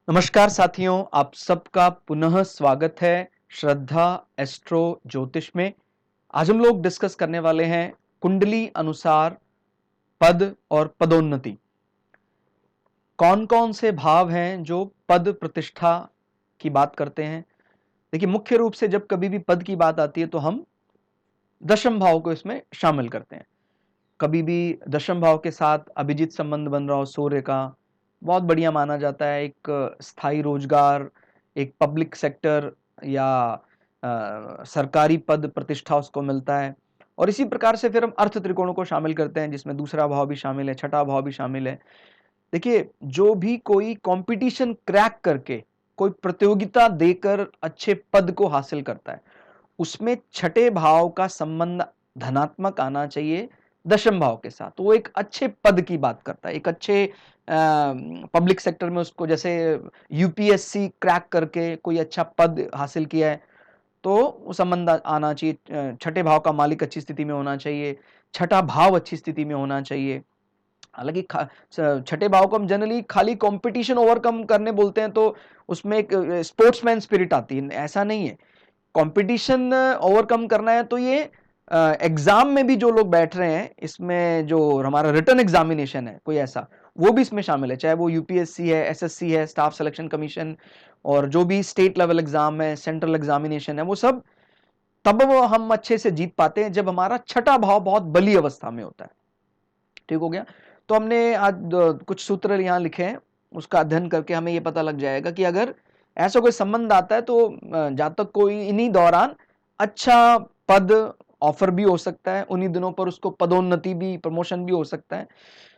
नमस्कार साथियों, आप सबका पुनः स्वागत है श्रद्धा एस्ट्रो ज्योतिष में। आज हम लोग डिस्कस करने वाले हैं कुंडली अनुसार पद और पदोन्नति। कौन कौन से भाव हैं जो पद प्रतिष्ठा की बात करते हैं। देखिए, मुख्य रूप से जब कभी भी पद की बात आती है तो हम दशम भाव को इसमें शामिल करते हैं। कभी भी दशम भाव के साथ अभिजीत संबंध बन रहा हो सूर्य का, बहुत बढ़िया माना जाता है। एक स्थायी रोजगार, एक पब्लिक सेक्टर या सरकारी पद प्रतिष्ठा उसको मिलता है। और इसी प्रकार से फिर हम अर्थ त्रिकोणों को शामिल करते हैं, जिसमें दूसरा भाव भी शामिल है, छठा भाव भी शामिल है। देखिए, जो भी कोई कंपटीशन क्रैक करके, कोई प्रतियोगिता देकर अच्छे पद को हासिल करता है, उसमें छठे भाव का संबंध धनात्मक आना चाहिए दशम भाव के साथ। तो वो एक अच्छे पद की बात करता है, एक अच्छे पब्लिक सेक्टर में उसको, जैसे यूपीएससी क्रैक करके कोई अच्छा पद हासिल किया है, तो वो संबंध आना चाहिए। छठे भाव का मालिक अच्छी स्थिति में होना चाहिए, छठा भाव अच्छी स्थिति में होना चाहिए। हालांकि छठे भाव को हम जनरली खाली कंपटीशन ओवरकम करने बोलते हैं, तो उसमें एक स्पोर्ट्समैन स्पिरिट आती है। ऐसा नहीं है। कंपटीशन ओवरकम करना है तो ये एग्जाम में भी जो लोग बैठ रहे हैं, इसमें जो हमारा रिटन एग्जामिनेशन है कोई ऐसा, वो भी इसमें शामिल है। चाहे वो यूपीएससी है, एसएससी है, स्टाफ सिलेक्शन कमीशन, और जो भी स्टेट लेवल एग्जाम है, सेंट्रल एग्जामिनेशन है, वो सब तब वो हम अच्छे से जीत पाते हैं जब हमारा छठा भाव बहुत बली अवस्था में होता है। ठीक हो गया। तो हमने आज कुछ सूत्र यहाँ लिखे हैं, उसका अध्ययन करके हमें ये पता लग जाएगा कि अगर ऐसा कोई संबंध आता है तो जातक को इन्हीं दौरान अच्छा पद ऑफर भी हो सकता है, उन्हीं दिनों पर उसको पदोन्नति भी, प्रमोशन भी हो सकता है।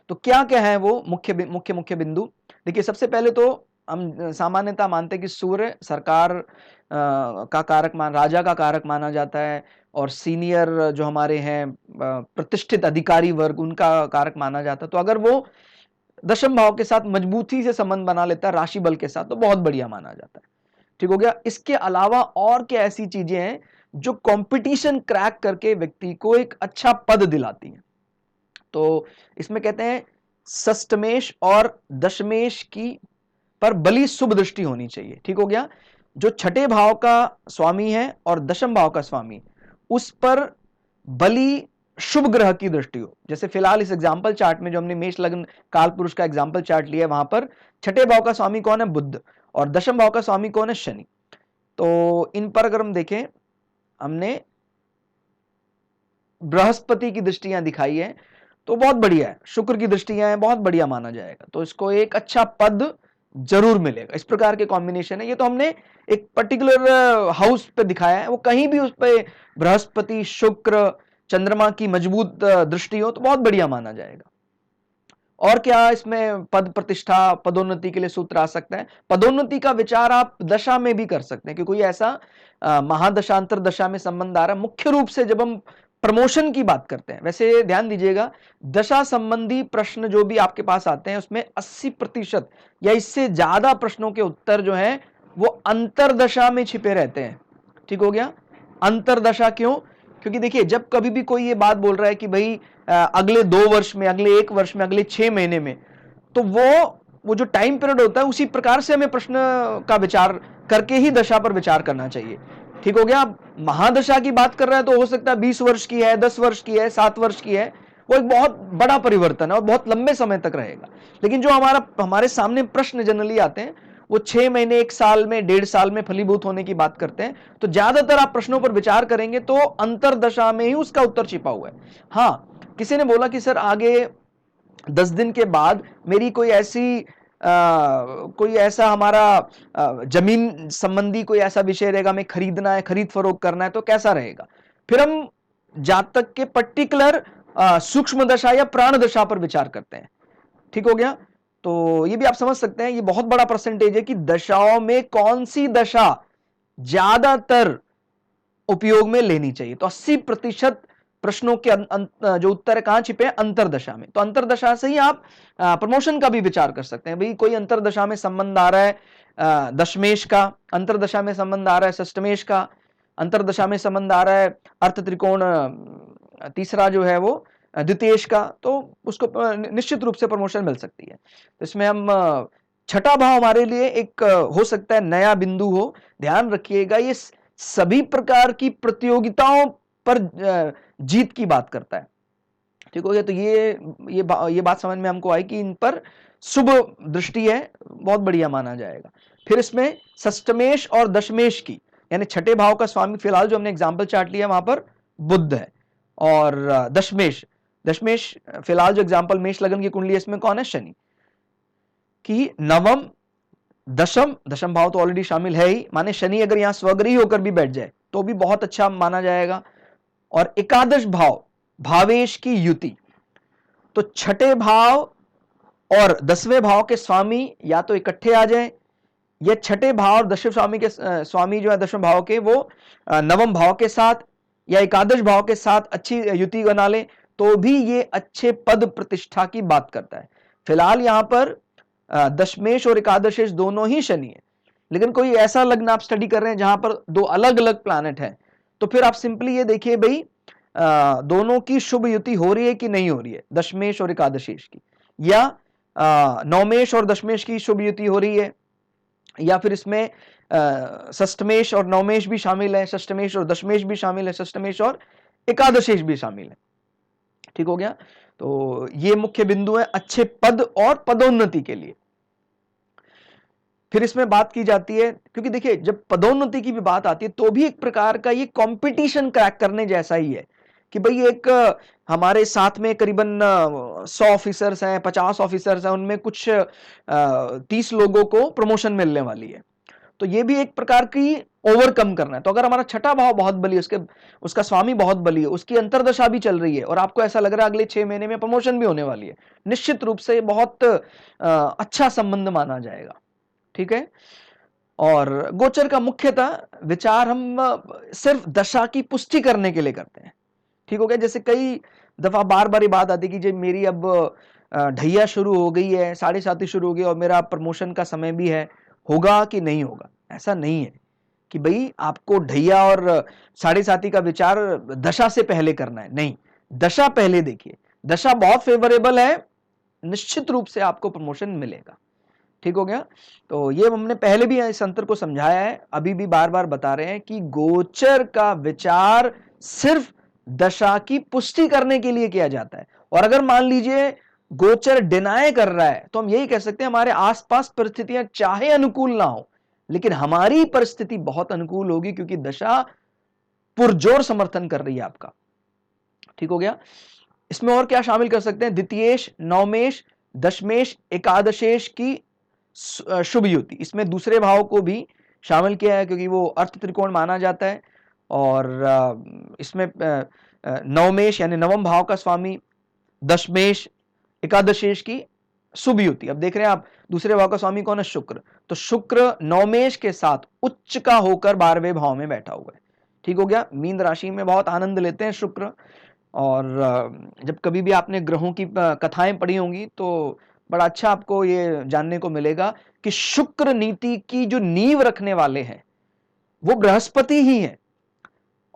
तो क्या क्या है वो मुख्य मुख्य मुख्य बिंदु। देखिए, सबसे पहले तो हम सामान्यतः मानते हैं कि सूर्य सरकार का कारक राजा का कारक माना जाता है, और सीनियर जो हमारे हैं प्रतिष्ठित अधिकारी वर्ग, उनका कारक माना जाता है। तो अगर वो दशम भाव के साथ मजबूती से संबंध बना लेता है राशि बल के साथ, तो बहुत बढ़िया माना जाता है। ठीक हो गया। इसके अलावा और क्या ऐसी चीजें हैं जो कंपटीशन क्रैक करके व्यक्ति को एक अच्छा पद दिलाती हैं। तो इसमें कहते हैं षष्टमेश और दशमेश की पर बली शुभ दृष्टि होनी चाहिए। ठीक हो गया। जो छठे भाव का स्वामी है और दशम भाव का स्वामी, उस पर बली शुभ ग्रह की दृष्टि हो। जैसे फिलहाल इस एग्जाम्पल चार्ट में जो हमने मेष लग्न काल पुरुष का एग्जाम्पल चार्ट लिया है, वहां पर छठे भाव का स्वामी कौन है? बुध। और दशम भाव का स्वामी कौन है? शनि। तो इन पर अगर हम देखें, हमने बृहस्पति की दृष्टियां दिखाई है, तो बहुत बढ़िया है। शुक्र की दृष्टियां हैं, बहुत बढ़िया माना जाएगा। तो इसको एक अच्छा पद जरूर मिलेगा। इस प्रकार के कॉम्बिनेशन है। ये तो हमने एक पर्टिकुलर हाउस पे दिखाया है, वो कहीं भी उस पे बृहस्पति, शुक्र, चंद्रमा की मजबूत दृष्टि हो तो बहुत बढ़िया माना जाएगा। और क्या इसमें पद प्रतिष्ठा, पदोन्नति के लिए सूत्र आ सकता है? पदोन्नति का विचार आप दशा में भी कर सकते हैं कि कोई ऐसा महादशांतर दशा में संबंध आ रहा है। मुख्य रूप से जब हम प्रमोशन की बात करते हैं, वैसे ध्यान दीजिएगा, दशा संबंधी प्रश्न जो भी आपके पास आते हैं, उसमें 80% या इससे ज्यादा प्रश्नों के उत्तर जो है वो अंतरदशा में छिपे रहते हैं। ठीक हो गया। अंतरदशा क्यों? क्योंकि देखिए, जब कभी भी कोई ये बात बोल रहा है कि भाई अगले 2 वर्ष में, अगले 1 वर्ष में, अगले 6 महीने में, तो वो जो टाइम पीरियड होता है, उसी प्रकार से हमें प्रश्न का विचार करके ही दशा पर विचार करना चाहिए। ठीक हो गया। महादशा की बात कर रहे हैं तो हो सकता है 20 वर्ष की है, 10 वर्ष की है, 7 वर्ष की है, वो एक बहुत बड़ा परिवर्तन है और बहुत लंबे समय तक रहेगा। लेकिन जो हमारे सामने प्रश्न जनरली आते हैं, वो 6 महीने, 1 साल में, 1.5 साल में फलीभूत होने की बात करते हैं। तो ज्यादातर आप प्रश्नों पर विचार करेंगे तो अंतरदशा में ही उसका उत्तर छिपा हुआ है। हाँ, किसी ने बोला कि सर आगे 10 दिन के बाद मेरी कोई ऐसा हमारा जमीन संबंधी कोई ऐसा विषय रहेगा, हमें खरीदना है, खरीद फरोख्त करना है, तो कैसा रहेगा? फिर हम जातक के पर्टिकुलर सूक्ष्म दशा या प्राण दशा पर विचार करते हैं। ठीक हो गया। तो ये भी आप समझ सकते हैं, ये बहुत बड़ा परसेंटेज है कि दशाओं में कौन सी दशा ज्यादातर उपयोग में लेनी चाहिए। तो 80% प्रश्नों के जो उत्तर है कहां छिपे हैं? अंतरदशा में। तो अंतरदशा से ही आप प्रमोशन का भी विचार कर सकते हैं। भाई कोई अंतरदशा में संबंध आ रहा है दशमेश का, अंतरदशा में संबंध आ रहा है षष्टमेश का, अंतरदशा में संबंध आ रहा है अर्थ त्रिकोण तीसरा जो है वो द्वितीयेश का, तो उसको निश्चित रूप से प्रमोशन मिल सकती है। तो इसमें हम छठा भाव हमारे लिए एक हो सकता है नया बिंदु हो। ध्यान रखिएगा, ये सभी प्रकार की प्रतियोगिताओं पर जीत की बात करता है। ठीक हो गया। तो ये बात समझ में हमको आई कि इन पर शुभ दृष्टि है, बहुत बढ़िया माना जाएगा। फिर इसमें षष्टमेश और दशमेश की, यानी छठे भाव का स्वामी फिलहाल जो हमने एग्जाम्पल चार्ट लिया वहां पर बुध है, और दशमेश दशमेश फिलहाल जो एग्जाम्पल मेष लगन की कुंडली है इसमें कौन है? शनि। कि नवम दशम भाव तो ऑलरेडी शामिल है ही, माने शनि अगर यहां स्वग्रही होकर भी बैठ जाए तो भी बहुत अच्छा माना जाएगा। और एकादश भाव, भावेश की युति, तो छठे भाव और 10वें भाव के स्वामी या तो इकट्ठे आ जाएं, या छठे भाव और 10वें स्वामी के स्वामी जो है 10वें भाव के वो नवम भाव के साथ या एकादश भाव के साथ अच्छी युति बना ले, तो भी ये अच्छे पद प्रतिष्ठा की बात करता है। फिलहाल यहां पर दशमेश और एकादशेश दोनों ही शनि है, लेकिन कोई ऐसा लग्न आप स्टडी कर रहे हैं जहां पर दो अलग अलग प्लैनेट हैं, तो फिर आप सिंपली ये देखिए भाई दोनों की शुभ युति हो रही है कि नहीं हो रही है, दशमेश और एकादशेश की, या नवमेश और दशमेश की शुभ युति हो रही है, या फिर इसमें षष्टमेश और नवमेश भी शामिल है, षष्टमेश और दशमेश भी शामिल है, षष्टमेश और एकादशेश भी शामिल है। ठीक हो गया। तो ये मुख्य बिंदु है अच्छे पद और पदोन्नति के लिए। फिर इसमें बात की जाती है, क्योंकि देखिए जब पदोन्नति की भी बात आती है तो भी एक प्रकार का ये कंपटीशन क्रैक करने जैसा ही है कि भाई एक हमारे साथ में करीबन 100 ऑफिसर्स हैं, 50 ऑफिसर्स हैं, उनमें कुछ 30 लोगों को प्रमोशन मिलने वाली है, तो ये भी एक प्रकार की ओवरकम करना है। तो अगर हमारा छठा भाव बहुत बली है, उसका स्वामी बहुत बली है, उसकी अंतरदशा भी चल रही है और आपको ऐसा लग रहा है अगले 6 महीने में प्रमोशन भी होने वाली है, निश्चित रूप से बहुत अच्छा संबंध माना जाएगा। ठीक है। और गोचर का मुख्यतः विचार हम सिर्फ दशा की पुष्टि करने के लिए करते हैं। ठीक हो गया। जैसे कई दफा बार बार ये बात आती है कि जब मेरी अब ढैया शुरू हो गई है, 7.5 शुरू हो गई और मेरा प्रमोशन का समय भी है, होगा कि नहीं होगा? ऐसा नहीं है कि भाई आपको ढैया और 7.5 का विचार दशा से पहले करना है, नहीं, दशा पहले देखिए, दशा बहुत फेवरेबल है, निश्चित रूप से आपको प्रमोशन मिलेगा। ठीक हो गया। तो ये हमने पहले भी इस अंतर को समझाया है, अभी भी बार बार बता रहे हैं कि गोचर का विचार सिर्फ दशा की पुष्टि करने के लिए किया जाता है। और अगर मान लीजिए गोचर डिनाय कर रहा है तो हम यही कह सकते हैं हमारे आसपास परिस्थितियां चाहे अनुकूल ना हो, लेकिन हमारी परिस्थिति बहुत अनुकूल होगी, क्योंकि दशा पुरजोर समर्थन कर रही है आपका। ठीक हो गया। इसमें और क्या शामिल कर सकते हैं? द्वितीयेश, नवमेश, दशमेश, एकादशेश की शुभ युति, इसमें दूसरे भाव को भी शामिल किया है क्योंकि वो अर्थ त्रिकोण माना जाता है। और इसमें नवमेश यानी नवम भाव का स्वामी, दशमेश, एकादशेश की शुभ युति। अब देख रहे हैं आप दूसरे भाव का स्वामी कौन है? शुक्र। तो शुक्र नवमेश के साथ उच्च का होकर 12वें भाव में बैठा हुआ है। ठीक हो गया। मीन राशि में बहुत आनंद लेते हैं शुक्र। और जब कभी भी आपने ग्रहों की कथाएं पढ़ी होंगी तो बड़ा अच्छा आपको ये जानने को मिलेगा कि शुक्र नीति की जो नींव रखने वाले हैं वो बृहस्पति ही है।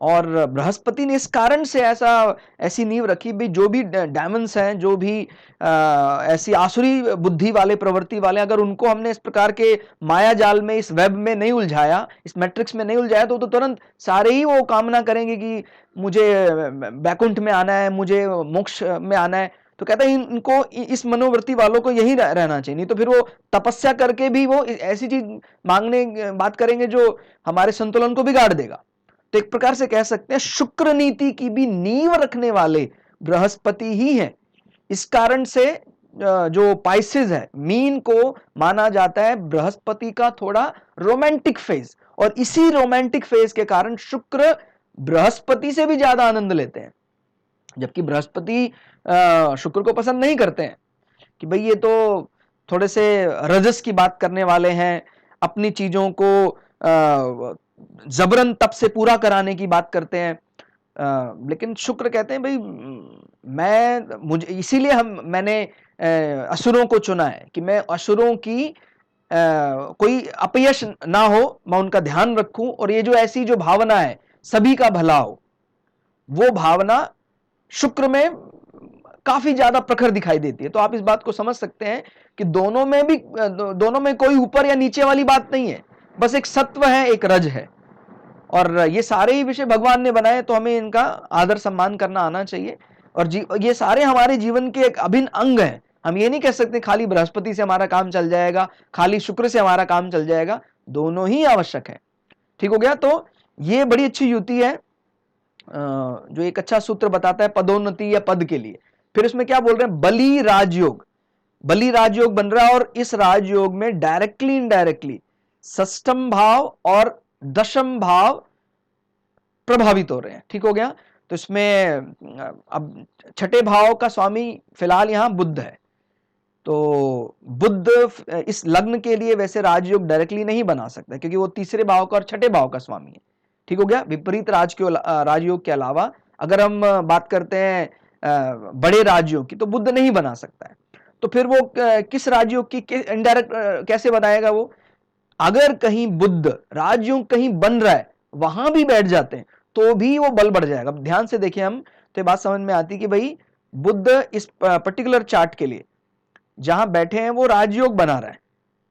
और बृहस्पति ने इस कारण से ऐसी नींव रखी भी, जो भी डायमंड्स हैं, जो भी ऐसी आसुरी बुद्धि वाले, प्रवृत्ति वाले, अगर उनको हमने इस प्रकार के माया जाल में, इस वेब में नहीं उलझाया, इस मैट्रिक्स में नहीं उलझाया, तो तुरंत सारे ही वो कामना करेंगे कि मुझे बैकुंठ में आना है, मुझे मोक्ष में आना है। तो कहता है इनको, इस मनोवृत्ति वालों को यही रहना चाहिए, नहीं तो फिर वो तपस्या करके भी वो ऐसी चीज मांगने बात करेंगे जो हमारे संतुलन को बिगाड़ देगा। तो एक प्रकार से कह सकते हैं शुक्र नीति की भी नींव रखने वाले बृहस्पति ही हैं। इस कारण से जो पाइसेस है, मीन को माना जाता है बृहस्पति का थोड़ा रोमांटिक फेज, और इसी रोमांटिक फेज के कारण शुक्र बृहस्पति से भी ज्यादा आनंद लेते हैं, जबकि बृहस्पति शुक्र को पसंद नहीं करते हैं कि भाई ये तो थोड़े से रजस की बात करने वाले हैं, अपनी चीजों को जबरन तप से पूरा कराने की बात करते हैं। लेकिन शुक्र कहते हैं भाई मुझे इसीलिए मैंने असुरों को चुना है कि मैं असुरों की कोई अपयश ना हो, मैं उनका ध्यान रखूं, और ये जो ऐसी जो भावना है सभी का भला हो, वो भावना शुक्र में काफी ज्यादा प्रखर दिखाई देती है। तो आप इस बात को समझ सकते हैं कि दोनों में कोई ऊपर या नीचे वाली बात नहीं है, बस एक सत्व है, एक रज है। और ये सारे ही विषय भगवान ने बनाए, तो हमें इनका आदर सम्मान करना आना चाहिए। और ये सारे हमारे जीवन के एक अभिन्न अंग हैं। हम ये नहीं कह सकते खाली बृहस्पति से हमारा काम चल जाएगा, खाली शुक्र से हमारा काम चल जाएगा, दोनों ही आवश्यक है। ठीक हो गया। तो ये बड़ी अच्छी युक्ति है, जो एक अच्छा सूत्र बताता है पदोन्नति या पद के लिए। फिर इसमें क्या बोल रहे हैं, बलि राजयोग। बलि राजयोग बन रहा है, और इस राजयोग में डायरेक्टली इनडायरेक्टली षष्ठम भाव और दशम भाव प्रभावित हो रहे हैं। ठीक हो गया। तो इसमें अब छठे भाव का स्वामी फिलहाल यहां बुध है। तो बुध इस लग्न के लिए वैसे राजयोग डायरेक्टली नहीं बना सकता, क्योंकि वो तीसरे भाव का और छठे भाव का स्वामी है। ठीक हो गया। विपरीत राजयोग के अलावा अगर हम बात करते हैं बड़े राजयोग की, तो बुध नहीं बना सकता है। तो फिर वो किस राजयोग की इनडायरेक्ट कैसे बनाएगा वो? अगर कहीं बुध राजयोग कहीं बन रहा है, वहां भी बैठ जाते हैं, तो भी वो बल बढ़ जाएगा। अब ध्यान से देखें हम, तो ये बात समझ में आती कि भाई बुध इस पर्टिकुलर चार्ट के लिए जहां बैठे हैं वो राजयोग बना रहा है।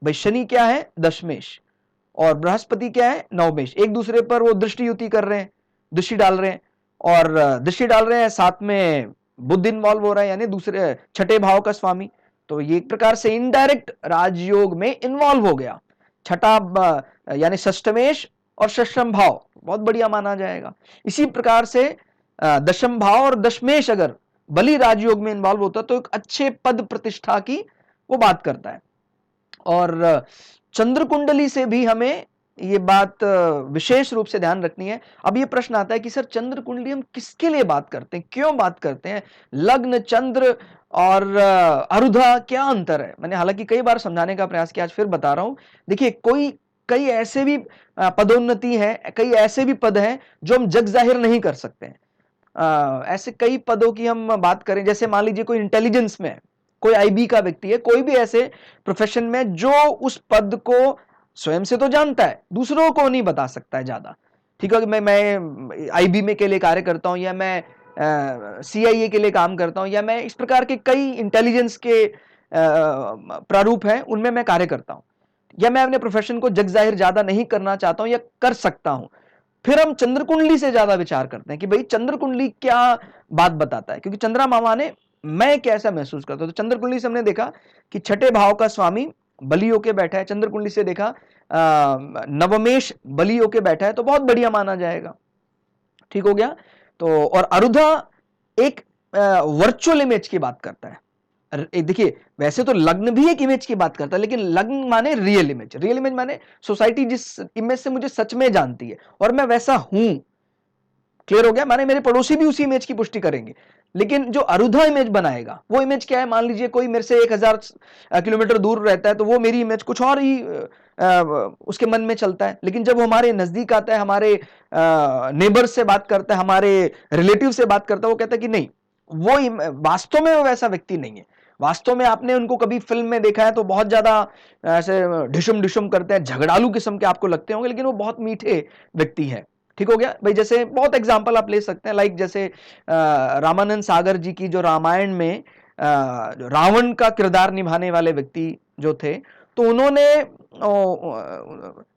भाई शनि क्या है, दशमेश, और बृहस्पति क्या है, नवमेश। एक दूसरे पर वो दृष्टि युति कर रहे हैं, दृष्टि डाल रहे हैं, और दृष्टि डाल रहे हैं, साथ में बुध इन्वॉल्व हो रहा है, यानी दूसरे छठे भाव का स्वामी। तो ये एक प्रकार से इनडायरेक्ट राजयोग में इन्वॉल्व हो गया। छठा यानी षष्टमेश और षष्ठम भाव बहुत बढ़िया माना जाएगा। इसी प्रकार से दशम भाव और दशमेश अगर बलि राजयोग में इन्वॉल्व होता तो एक अच्छे पद प्रतिष्ठा की वो बात करता है। और चंद्र कुंडली से भी हमें ये बात विशेष रूप से ध्यान रखनी है। अब ये प्रश्न आता है कि सर चंद्र कुंडली हम किसके लिए बात करते हैं, क्यों बात करते हैं? लग्न, चंद्र और अरुधा क्या अंतर है? मैंने हालांकि कई बार समझाने का प्रयास किया, आज फिर बता रहा हूं। देखिए, कई ऐसे भी पदोन्नति है, कई ऐसे भी पद हैं जो हम जग जाहिर नहीं कर सकते हैं। ऐसे कई पदों की हम बात करें, जैसे मान लीजिए कोई इंटेलिजेंस में है, कोई आईबी का व्यक्ति है, कोई भी ऐसे प्रोफेशन में जो उस पद को स्वयं से तो जानता है, दूसरों को नहीं बता सकता है ज्यादा। ठीक है, मैं आईबी में के लिए कार्य करता हूं, या मैं सीआईए के लिए काम करता हूं, या मैं इस प्रकार के कई इंटेलिजेंस के प्रारूप हैं उनमें मैं कार्य करता हूं, या मैं अपने प्रोफेशन को जग जाहिर ज्यादा नहीं करना चाहता हूं या कर सकता हूं। फिर हम चंद्र कुंडली से ज्यादा विचार करते हैं कि भाई चंद्र कुंडली क्या बात बताता है, क्योंकि चंद्रमा मामा ने मैं कैसा महसूस करता हूं। तो चंद्र कुंडली से हमने देखा कि छठे भाव का स्वामी बलि होके बैठा है। चंद्र कुंडली से देखा नवमेश बलि होके बैठा है, तो बहुत बढ़िया माना जाएगा। ठीक हो गया। तो और अरुधा एक वर्चुअल इमेज की बात करता है। देखिए, वैसे तो लग्न भी एक इमेज की बात करता है, लेकिन लग्न माने रियल इमेज। रियल इमेज माने सोसाइटी जिस इमेज से मुझे सच में जानती है और मैं वैसा हूं। क्लियर हो गया? माने मेरे पड़ोसी भी उसी इमेज की पुष्टि करेंगे। लेकिन जो अरुधा इमेज बनाएगा, वो इमेज क्या है? मान लीजिए कोई मेरे से 1000 किलोमीटर दूर रहता है, तो वो मेरी इमेज कुछ और ही उसके मन में चलता है। लेकिन जब वो हमारे नजदीक आता है, हमारे नेबर से बात करता है, हमारे रिलेटिव से बात करता है, वो कहता है कि नहीं, वो वास्तव में वो वैसा व्यक्ति नहीं है। वास्तव में आपने उनको कभी फिल्म में देखा है तो बहुत ज्यादा ऐसे ढिशुम ढिशुम करते हैं, झगड़ालू किस्म के आपको लगते होंगे, लेकिन वो बहुत मीठे व्यक्ति है। ठीक हो गया भाई? जैसे बहुत एग्जांपल आप ले सकते हैं, लाइक जैसे रामानंद सागर जी की जो रामायण में रावण का किरदार निभाने वाले व्यक्ति जो थे, तो उन्होंने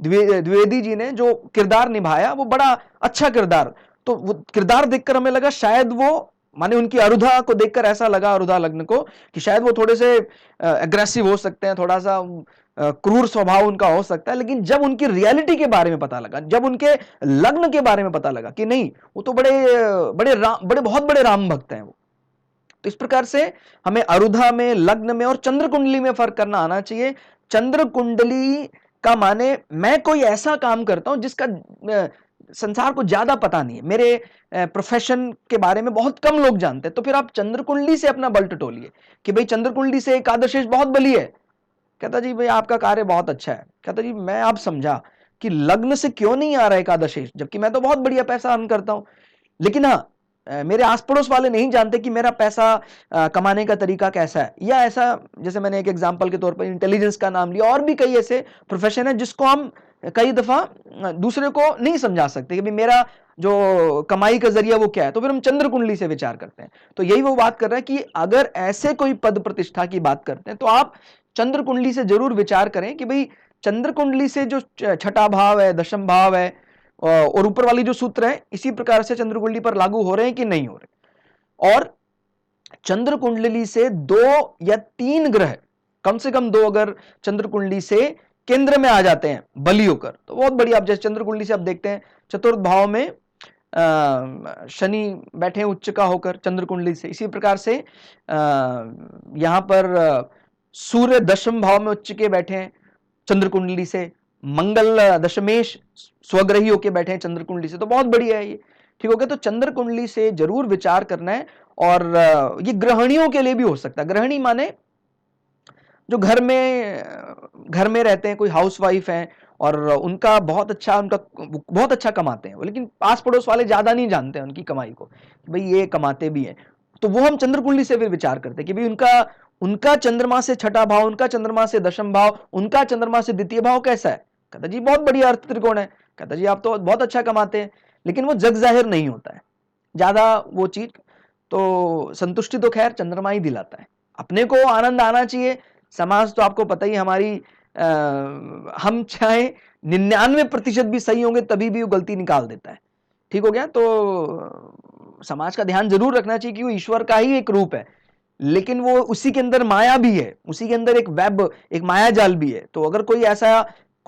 द्विवेदी जी ने जो किरदार निभाया वो बड़ा अच्छा किरदार। तो वो किरदार देखकर हमें लगा शायद वो, माने उनकी अरुधा को देखकर ऐसा लगा, अरुधा लग्न को, कि शायद वो थोड़े से एग्रेसिव हो सकते हैं, थोड़ा सा क्रूर स्वभाव उनका हो सकता है। लेकिन जब उनकी रियलिटी के बारे में पता लगा, जब उनके लग्न के बारे में पता लगा कि नहीं, वो तो बहुत बड़े राम भक्त हैं वो। तो इस प्रकार से हमें अरुधा में, लग्न में और चंद्र कुंडली में फर्क करना आना चाहिए। चंद्र कुंडली का माने मैं कोई ऐसा काम करता हूं जिसका संसार को ज्यादा पता नहीं है, मेरे प्रोफेशन के बारे में बहुत कम लोग जानते हैं। तो फिर आप चंद्र कुंडली से अपना बल टटोलिए कि भाई चंद्र कुंडली से एकादशेष बहुत बली है। कहता जी भाई आपका कार्य बहुत अच्छा है। कहता जी मैं अब समझा कि लग्न से क्यों नहीं आ रहा है एकादशेष, जबकि मैं तो बहुत बढ़िया पैसा अर्न करता हूं। लेकिन हाँ, मेरे आस पड़ोस वाले नहीं जानते कि मेरा पैसा कमाने का तरीका कैसा है, या ऐसा, जैसे मैंने एक एग्जांपल के तौर पर इंटेलिजेंस का नाम लिया, और भी कई ऐसे प्रोफेशन है जिसको हम कई दफा दूसरे को नहीं समझा सकते कि भाई मेरा जो कमाई का जरिया वो क्या है, तो फिर हम चंद्र कुंडली से विचार करते हैं। तो यही वो बात कर रहा है कि अगर ऐसे कोई पद प्रतिष्ठा की बात करते हैं तो आप चंद्र कुंडली से जरूर विचार करें कि भाई चंद्र कुंडली से जो छठा भाव है, दशम भाव है और ऊपर वाली जो सूत्र है इसी प्रकार से चंद्र कुंडली पर लागू हो रहे हैं कि नहीं हो रहे। और चंद्र कुंडली से 2 या 3 ग्रह, कम से कम 2 अगर चंद्र कुंडली से केंद्र में आ जाते हैं बली होकर तो बहुत बढ़िया। आप जैसे चंद्र कुंडली से आप देखते हैं चतुर्थ भाव में शनि बैठे उच्च का होकर चंद्र कुंडली से, इसी प्रकार से यहां पर सूर्य दशम भाव में उच्च के बैठे हैं चंद्र कुंडली से, मंगल दशमेश स्वग्रही होके बैठे हैं चंद्र कुंडली से, तो बहुत बढ़िया है ये। ठीक हो गया। तो चंद्र कुंडली से जरूर विचार करना है। और ये गृहिणियों के लिए भी हो सकता है। गृहिणी माने जो घर में रहते हैं, कोई हाउसवाइफ हैं और उनका बहुत अच्छा कमाते हैं, लेकिन पास पड़ोस वाले ज्यादा नहीं जानते हैं उनकी कमाई को, भाई ये कमाते भी हैं। तो वो हम चंद्र कुंडली से फिर विचार करते हैं कि भाई उनका चंद्रमा से छठा भाव, उनका चंद्रमा से दशम भाव, उनका चंद्रमा से द्वितीय भाव कैसा है। कहता जी बहुत बढ़िया अर्थ त्रिकोण है। कहता जी आप तो बहुत अच्छा कमाते हैं, लेकिन वो जग जाहिर नहीं होता है ज्यादा वो चीज। तो संतुष्टि तो खैर चंद्रमा ही दिलाता है, अपने को आनंद आना चाहिए। समाज तो आपको पता ही हमारी हम चाहे 99% भी सही होंगे तभी भी वो गलती निकाल देता है। ठीक हो गया। तो समाज का ध्यान जरूर रखना चाहिए कि वो ईश्वर का ही एक रूप है, लेकिन वो उसी के अंदर माया भी है, उसी के अंदर एक वेब, एक माया जाल भी है। तो अगर कोई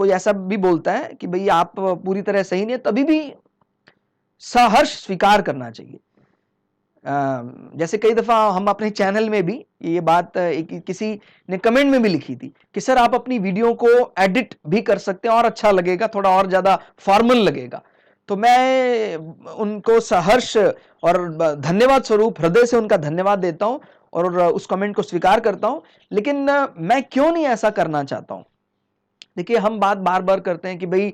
ऐसा भी बोलता है कि भाई आप पूरी तरह सही नहीं है, तभी भी सहर्ष स्वीकार करना चाहिए। जैसे कई दफा हम अपने चैनल में भी ये बात किसी ने कमेंट में भी लिखी थी कि सर आप अपनी वीडियो को एडिट भी कर सकते हैं और अच्छा लगेगा, थोड़ा और ज्यादा फॉर्मल लगेगा। तो मैं उनको सहर्ष और धन्यवाद स्वरूप हृदय से उनका धन्यवाद देता हूं और उस कमेंट को स्वीकार करता हूं। लेकिन मैं क्यों नहीं ऐसा करना चाहता हूं। देखिए हम बात बार बार करते हैं कि भाई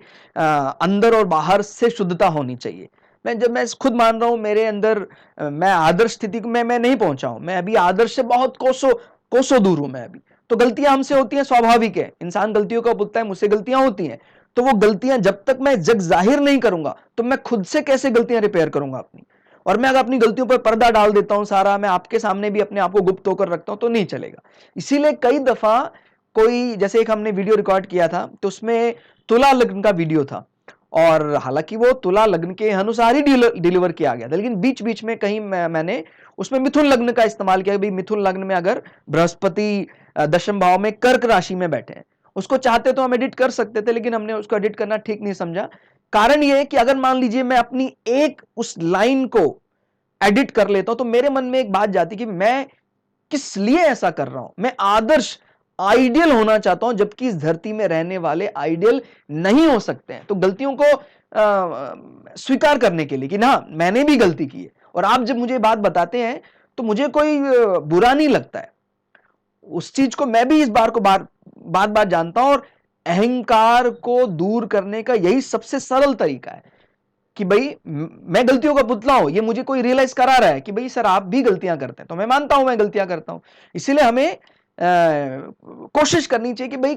अंदर और बाहर से शुद्धता होनी चाहिए। मैं खुद मान रहा हूं मेरे अंदर मैं आदर्श स्थिति में मैं नहीं पहुंचा हूं, मैं अभी आदर्श से बहुत कोसों दूर हूं मैं अभी। तो गलतियां हमसे होती हैं, स्वाभाविक है, इंसान गलतियों का पुतला है, मुझसे गलतियां होती हैं। तो वो गलतियां जब तक मैं जग जाहिर नहीं करूंगा तो मैं खुद से कैसे गलतियां रिपेयर करूंगा अपनी। और मैं अगर अपनी गलतियों पर पर्दा डाल देता हूं सारा, मैं आपके सामने भी अपने आप को गुप्त होकर रखता हूं तो नहीं चलेगा। इसीलिए कई दफा कोई, जैसे एक हमने वीडियो रिकॉर्ड किया था तो उसमें तुला लग्न का वीडियो था और हालांकि वो तुला लग्न के अनुसार ही डिलीवर किया गया था, लेकिन बीच बीच में कहीं मैंने उसमें मिथुन लग्न का इस्तेमाल किया। भाई मिथुन लग्न में अगर बृहस्पति दशम भाव में कर्क राशि में बैठे हैं, उसको चाहते तो हम एडिट कर सकते थे, लेकिन हमने उसको एडिट करना ठीक नहीं समझा। कारण यह है कि अगर मान लीजिए मैं अपनी एक उस लाइन को एडिट कर लेता हूं तो मेरे मन में एक बात जाती कि मैं किस लिए ऐसा कर रहा हूं। मैं आदर्श आइडियल होना चाहता हूं, जबकि इस धरती में रहने वाले आइडियल नहीं हो सकते हैं। तो गलतियों को स्वीकार करने के लिए कि ना मैंने भी गलती की है, और आप जब मुझे बात बताते हैं तो मुझे कोई बुरा नहीं लगता है। उस चीज को मैं भी इस बार को बात बात जानता हूं, और अहंकार को दूर करने का यही सबसे सरल तरीका है कि भाई मैं गलतियों का पुतला हूं। ये मुझे कोई रियलाइज करा रहा है कि भाई सर आप भी गलतियां करते हैं, तो मैं मानता हूं मैं गलतियां करता हूं। इसीलिए हमें कोशिश करनी चाहिए कि भाई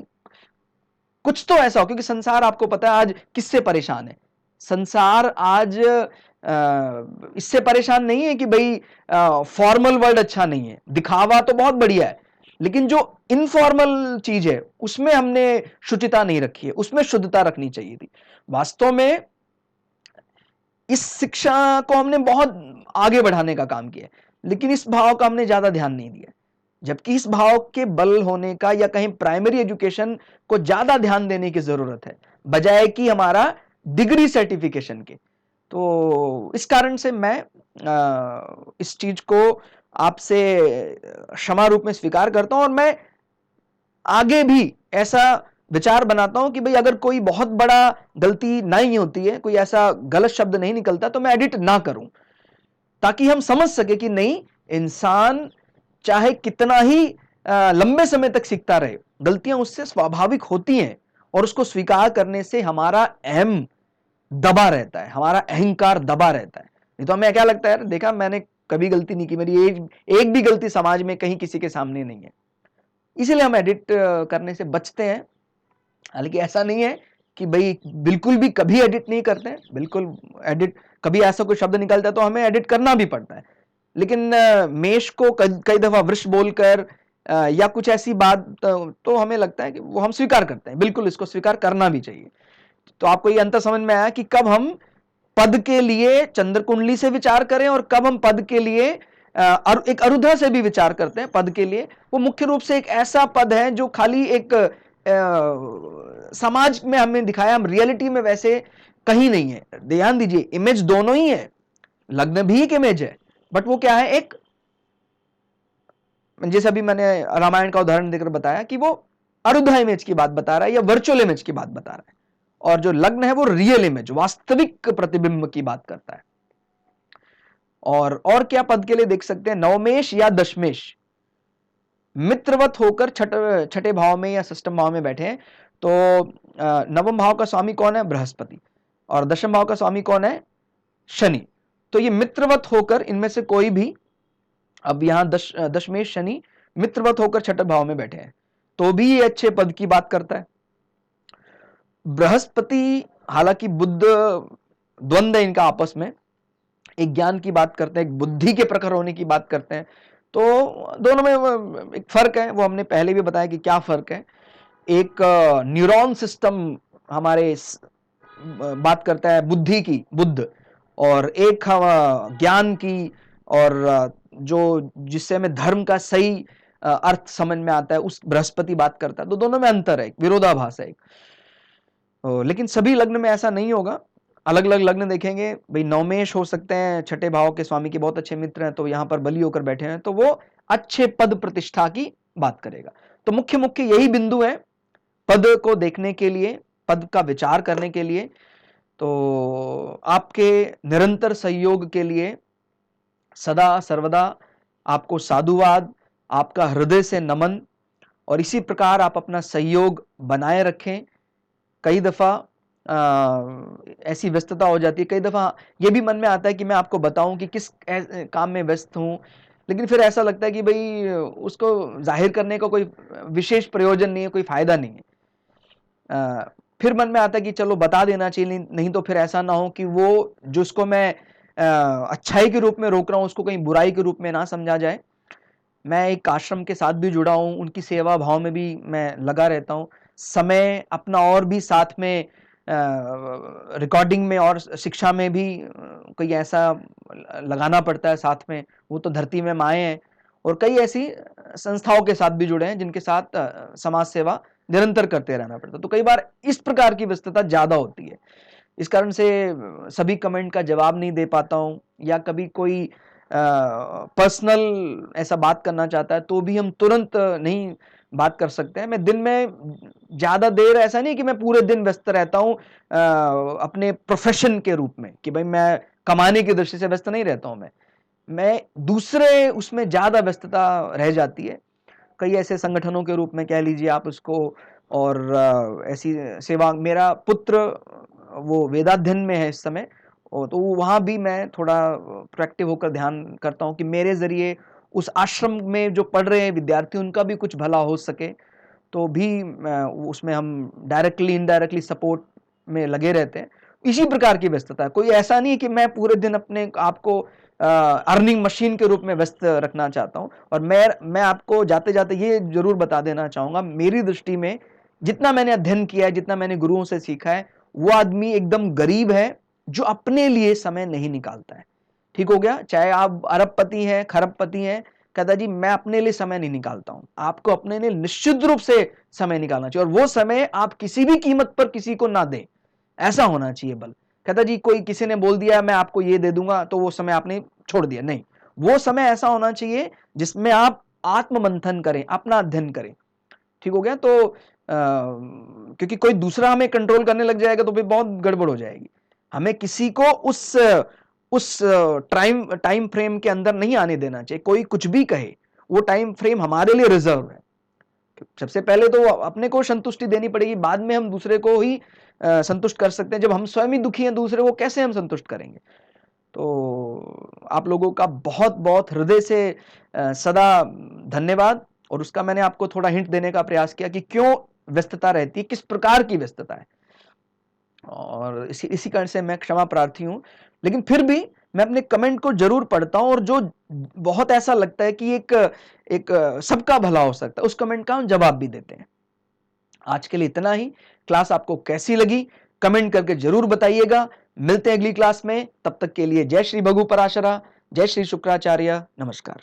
कुछ तो ऐसा हो, क्योंकि संसार आपको पता है आज किससे परेशान है। संसार आज इससे परेशान नहीं है कि भाई फॉर्मल वर्ड अच्छा नहीं है, दिखावा तो बहुत बढ़िया है, लेकिन जो इनफॉर्मल चीज है उसमें हमने शुचिता नहीं रखी है, उसमें शुद्धता रखनी चाहिए थी। वास्तव में इस शिक्षा को हमने बहुत आगे बढ़ाने का काम किया, लेकिन इस भाव का हमने ज्यादा ध्यान नहीं दिया, जबकि इस भाव के बल होने का या कहीं प्राइमरी एजुकेशन को ज्यादा ध्यान देने की जरूरत है, बजाय कि हमारा डिग्री सर्टिफिकेशन के। तो इस कारण से मैं इस चीज को आपसे क्षमा रूप में स्वीकार करता हूं, और मैं आगे भी ऐसा विचार बनाता हूं कि भाई अगर कोई बहुत बड़ा गलती नहीं होती है, कोई ऐसा गलत शब्द नहीं निकलता, तो मैं एडिट ना करूं, ताकि हम समझ सके कि नहीं, इंसान चाहे कितना ही लंबे समय तक सीखता रहे, गलतियां उससे स्वाभाविक होती हैं, और उसको स्वीकार करने से हमारा अहम दबा रहता है, हमारा अहंकार दबा रहता है। नहीं तो हमें क्या लगता है, देखा मैंने कभी गलती नहीं की, मेरी एक भी गलती समाज में कहीं किसी के सामने नहीं है, इसीलिए हम एडिट करने से बचते हैं। हालांकि ऐसा नहीं है कि भाई बिल्कुल भी कभी एडिट नहीं करते हैं, बिल्कुल एडिट, कभी ऐसा कोई शब्द निकलता है तो हमें एडिट करना भी पड़ता है, लेकिन मेष को कई दफा वृष बोलकर या कुछ ऐसी बात तो हमें लगता है कि वो हम स्वीकार करते हैं, बिल्कुल इसको स्वीकार करना भी चाहिए। तो आपको ये अंतर समझ में आया कि कब हम पद के लिए चंद्र कुंडली से विचार करें और कब हम पद के लिए एक अरुधा से भी विचार करते हैं। पद के लिए वो मुख्य रूप से एक ऐसा पद है जो खाली एक समाज में हमें दिखाया, हम रियलिटी में वैसे कहीं नहीं है। ध्यान दीजिए, इमेज दोनों ही है, लग्न भी एक इमेज है, बट वो क्या है, एक, जैसे अभी मैंने रामायण का उदाहरण देकर बताया कि वो अरुधा इमेज की बात बता रहा है या वर्चुअल इमेज की बात बता रहा है, और जो लग्न है वो रियल इमेज, वास्तविक प्रतिबिंब की बात करता है। और क्या पद के लिए देख सकते हैं, नवमेश या दशमेश मित्रवत होकर छठे भाव में या षष्ठम भाव में बैठे हैं, तो नवम भाव का स्वामी कौन है, बृहस्पति, और दशम भाव का स्वामी कौन है, शनि। तो ये मित्रवत होकर इनमें से कोई भी, अब यहां दशमेश शनि मित्रवत होकर छठे भाव में बैठे हैं, तो भी ये अच्छे पद की बात करता है। बृहस्पति, हालांकि बुद्ध, द्वंद्व इनका आपस में, एक ज्ञान की बात करते हैं, एक बुद्धि के प्रखर होने की बात करते हैं, तो दोनों में एक फर्क है, वो हमने पहले भी बताया कि क्या फर्क है। एक न्यूरॉन सिस्टम हमारे बात करता है बुद्धि की, बुद्ध, और एक ज्ञान की, और जो जिससे हमें धर्म का सही अर्थ समझ में आता है, उस बृहस्पति बात करता है। तो दोनों में अंतर है, विरोधाभास है एक। लेकिन सभी लग्न में ऐसा नहीं होगा, अलग अलग लग्न देखेंगे, भाई नवमेश हो सकते हैं, छठे भाव के स्वामी के बहुत अच्छे मित्र हैं, तो यहां पर बली होकर बैठे हैं, तो वो अच्छे पद प्रतिष्ठा की बात करेगा। तो मुख्य मुख्य यही बिंदु है पद को देखने के लिए, पद का विचार करने के लिए। तो आपके निरंतर सहयोग के लिए सदा सर्वदा आपको साधुवाद, आपका हृदय से नमन, और इसी प्रकार आप अपना सहयोग बनाए रखें। कई दफा ऐसी व्यस्तता हो जाती है, कई दफा ये भी मन में आता है कि मैं आपको बताऊं कि किस काम में व्यस्त हूं, लेकिन फिर ऐसा लगता है कि भाई उसको जाहिर करने का कोई विशेष प्रयोजन नहीं है, कोई फायदा नहीं है। फिर मन में आता है कि चलो बता देना चाहिए, नहीं तो फिर ऐसा ना हो कि वो जिसको मैं अच्छाई के रूप में रोक रहा हूं उसको कहीं बुराई के रूप में ना समझा जाए। मैं एक आश्रम के साथ भी जुड़ा हूं, उनकी सेवा भाव में भी मैं लगा रहता हूं, समय अपना और भी साथ में रिकॉर्डिंग में और शिक्षा में भी कोई ऐसा लगाना पड़ता है साथ में। वो तो धरती में माए हैं, और कई ऐसी संस्थाओं के साथ भी जुड़े हैं जिनके साथ समाज सेवा निरंतर करते रहना पड़ता है। तो कई बार इस प्रकार की व्यस्तता ज्यादा होती है, इस कारण से सभी कमेंट का जवाब नहीं दे पाता हूं, या कभी कोई पर्सनल ऐसा बात करना चाहता है तो भी हम तुरंत नहीं बात कर सकते हैं। मैं दिन में ज्यादा देर, ऐसा नहीं कि मैं पूरे दिन व्यस्त रहता हूं अपने प्रोफेशन के रूप में, कि भाई मैं कमाने की दृष्टि से व्यस्त नहीं रहता हूं, मैं दूसरे उसमें ज्यादा व्यस्तता रह जाती है, कई ऐसे संगठनों के रूप में कह लीजिए आप उसको, और ऐसी सेवा, मेरा पुत्र वो वेदाध्ययन में है इस समय, तो वहां भी मैं थोड़ा प्रोएक्टिव होकर ध्यान करता हूं कि मेरे जरिए उस आश्रम में जो पढ़ रहे हैं विद्यार्थी उनका भी कुछ भला हो सके, तो भी उसमें हम डायरेक्टली इनडायरेक्टली सपोर्ट में लगे रहते हैं। इसी प्रकार की व्यस्तता है, कोई ऐसा नहीं कि मैं पूरे दिन अपने आप को अर्निंग मशीन के रूप में व्यस्त रखना चाहता हूं। और मैं आपको जाते जाते ये जरूर बता देना चाहूंगा, मेरी दृष्टि में जितना मैंने अध्ययन किया है, जितना मैंने गुरुओं से सीखा है, वो आदमी एकदम गरीब है जो अपने लिए समय नहीं निकालता है। ठीक हो गया, चाहे आप अरबपति हैं, खरबपति हैं, कहता जी मैं अपने लिए समय नहीं निकालता हूं। आपको अपने लिए निश्चित रूप से समय निकालना चाहिए, और वो समय आप किसी भी कीमत पर किसी को ना दें, ऐसा होना चाहिए। बल कहता जी कोई किसी ने बोल दिया मैं आपको ये दे दूंगा, तो वो समय आपने छोड़ दिया, नहीं, वो समय ऐसा होना चाहिए जिसमें आप आत्म मंथन करें, अपना अध्ययन करें। ठीक हो गया, तो क्योंकि कोई दूसरा हमें कंट्रोल करने लग जाएगा तो फिर बहुत गड़बड़ हो जाएगी। हमें किसी को उस टाइम फ्रेम के अंदर नहीं आने देना चाहिए। कोई कुछ भी कहे, वो टाइम फ्रेम हमारे लिए रिजर्व है। सबसे पहले तो अपने को संतुष्टि देनी पड़ेगी, बाद में हम दूसरे को ही संतुष्ट कर सकते हैं। जब हम स्वयं ही दुखी हैं, दूसरे को कैसे हम संतुष्ट करेंगे। तो आप लोगों का बहुत बहुत हृदय से सदा धन्यवाद। और उसका मैंने आपको थोड़ा हिंट देने का प्रयास किया कि क्यों व्यस्तता रहती है, किस प्रकार की व्यस्तता है। और इसी कारण से मैं क्षमा प्रार्थी हूं, लेकिन फिर भी मैं अपने कमेंट को जरूर पढ़ता हूं, और जो बहुत ऐसा लगता है कि एक सबका भला हो सकता है, उस कमेंट का हम जवाब भी देते हैं। आज के लिए इतना ही। क्लास आपको कैसी लगी कमेंट करके जरूर बताइएगा। मिलते हैं अगली क्लास में, तब तक के लिए जय श्री भगु पराशरा, जय श्री शुक्राचार्य, नमस्कार।